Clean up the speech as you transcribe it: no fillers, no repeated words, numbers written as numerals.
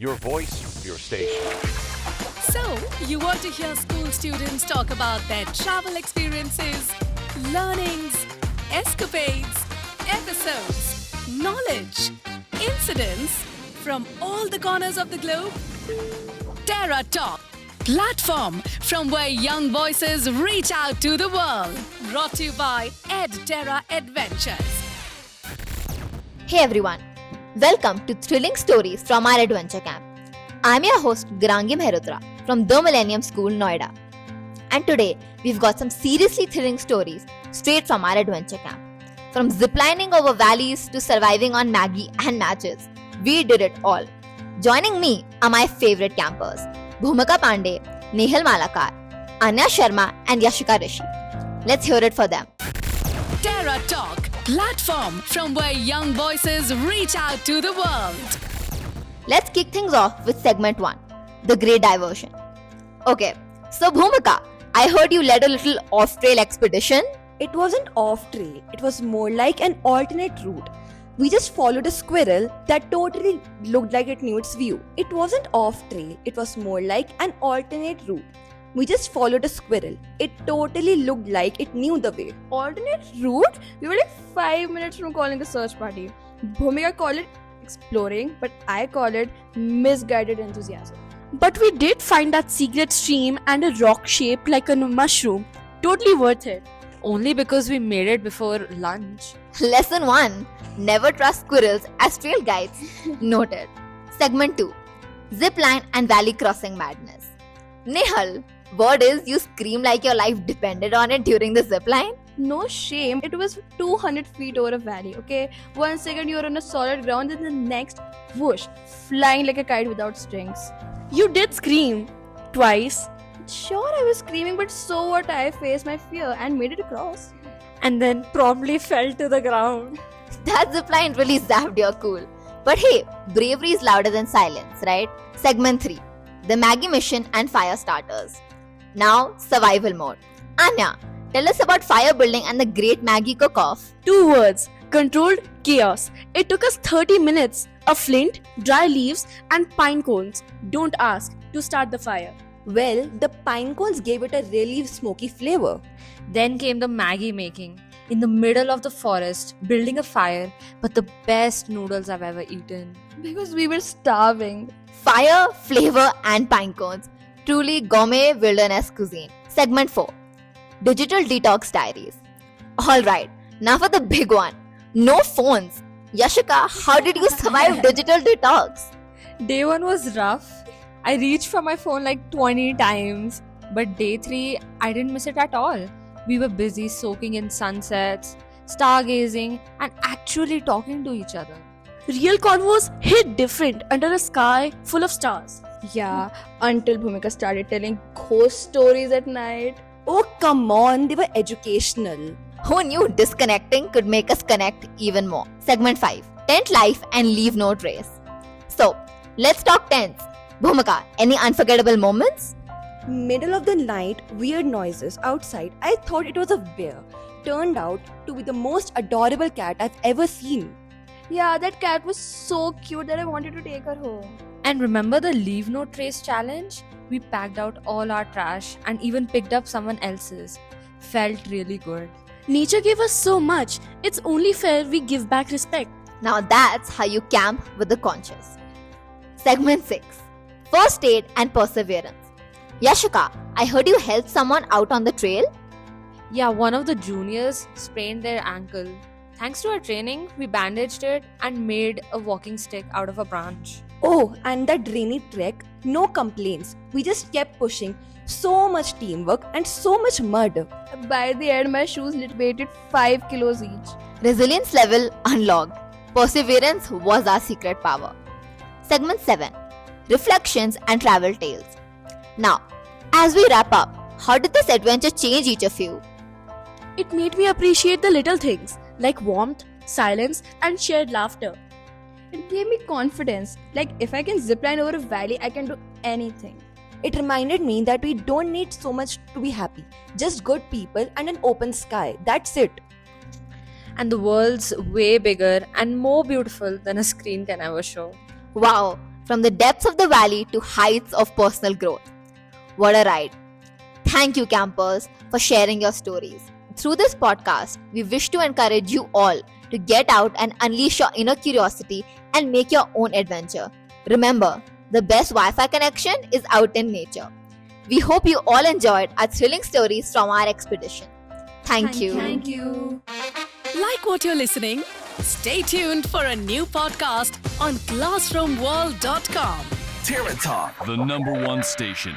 Your voice, your station. So, you want to hear school students talk about their travel experiences, learnings, escapades, episodes, knowledge, incidents from all the corners of the globe? Terra Talk, platform from where young voices reach out to the world. Brought to you by Ed Terra Adventures. Hey everyone, welcome to Thrilling Stories from our Adventure Camp. I'm your host Garangi Mehrotra from The Millennium School, Noida. And today we've got some seriously thrilling stories straight from our Adventure Camp. From ziplining over valleys to surviving on Maggie and matches, we did it all. Joining me are my favorite campers, Bhumika Pandey, Nehal Malakar, Anya Sharma and Yashika Rishi. Let's hear it for them. Terra Talk, platform from where young voices reach out to the world. Let's kick things off with segment 1, the Great Diversion. Okay, so Bhumika, I heard you led a little off-trail expedition. It wasn't off trail, it was more like an alternate route. We just followed a squirrel that totally looked like it knew its view. It wasn't off trail, it was more like an alternate route. We just followed a squirrel. It totally looked like it knew the way. Alternate route? We were like 5 minutes from calling a search party. Bhumika called it exploring, but I call it misguided enthusiasm. But we did find that secret stream and a rock shaped like a mushroom. Totally worth it. Only because we made it before lunch. Lesson 1, never trust squirrels as trail guides. Noted. Segment 2, zipline and valley crossing madness. Nehal, word is you scream like your life depended on it during the zipline? No shame, it was 200 feet over a valley, okay? 1 second you're on a solid ground, and the next, whoosh, flying like a kite without strings. You did scream. Twice. Sure, I was screaming, but so what? I faced my fear and made it across. And then promptly fell to the ground. That zipline really zapped your cool. But hey, bravery is louder than silence, right? Segment 3, the Maggie mission and fire starters. Now, survival mode. Anya, tell us about fire building and the great Maggie cook-off. 2 words, controlled chaos. It took us 30 minutes, a flint, dry leaves and pine cones, don't ask, to start the fire. Well, the pine cones gave it a really smoky flavor. Then came the Maggie making. In the middle of the forest, building a fire, but the best noodles I've ever eaten. Because we were starving. Fire, flavor and pine cones. Truly gourmet wilderness cuisine. Segment 4, digital detox diaries. Alright, now for the big one. No phones. Yashika, how did you survive digital detox? Day 1 was rough. I reached for my phone like 20 times. But day 3, I didn't miss it at all. We were busy soaking in sunsets, stargazing, and actually talking to each other. Real convos hit different under a sky full of stars. Yeah, until Bhumika started telling ghost stories at night. Oh, come on, they were educational. Who knew disconnecting could make us connect even more? Segment 5, tent life and leave no trace. So, let's talk tents. Bhumika, any unforgettable moments? Middle of the night, weird noises outside. I thought it was a bear. Turned out to be the most adorable cat I've ever seen. Yeah, that cat was so cute that I wanted to take her home. And remember the leave no trace challenge? We packed out all our trash and even picked up someone else's. Felt really good. Nature gave us so much. It's only fair we give back respect. Now that's how you camp with the conscious. Segment 6, first aid and perseverance. Yashika, I heard you helped someone out on the trail? Yeah, one of the juniors sprained their ankle. Thanks to our training, we bandaged it and made a walking stick out of a branch. Oh, and that rainy trek, no complaints. We just kept pushing. So much teamwork and so much mud. By the end, my shoes weighted 5 kilos each. Resilience level unlocked. Perseverance was our secret power. Segment 7, reflections and travel tales. Now, as we wrap up, how did this adventure change each of you? It made me appreciate the little things like warmth, silence, and shared laughter. It gave me confidence. Like, if I can zipline over a valley, I can do anything. It reminded me that we don't need so much to be happy. Just good people and an open sky. That's it. And the world's way bigger and more beautiful than a screen can ever show. Wow, from the depths of the valley to heights of personal growth. What a ride! Thank you, campers, for sharing your stories. Through this podcast, we wish to encourage you all to get out and unleash your inner curiosity and make your own adventure. Remember, the best Wi-Fi connection is out in nature. We hope you all enjoyed our thrilling stories from our expedition. Thank you. Thank you. Like what you're listening? Stay tuned for a new podcast on classroomworld.com. Terra Talk, the #1 station.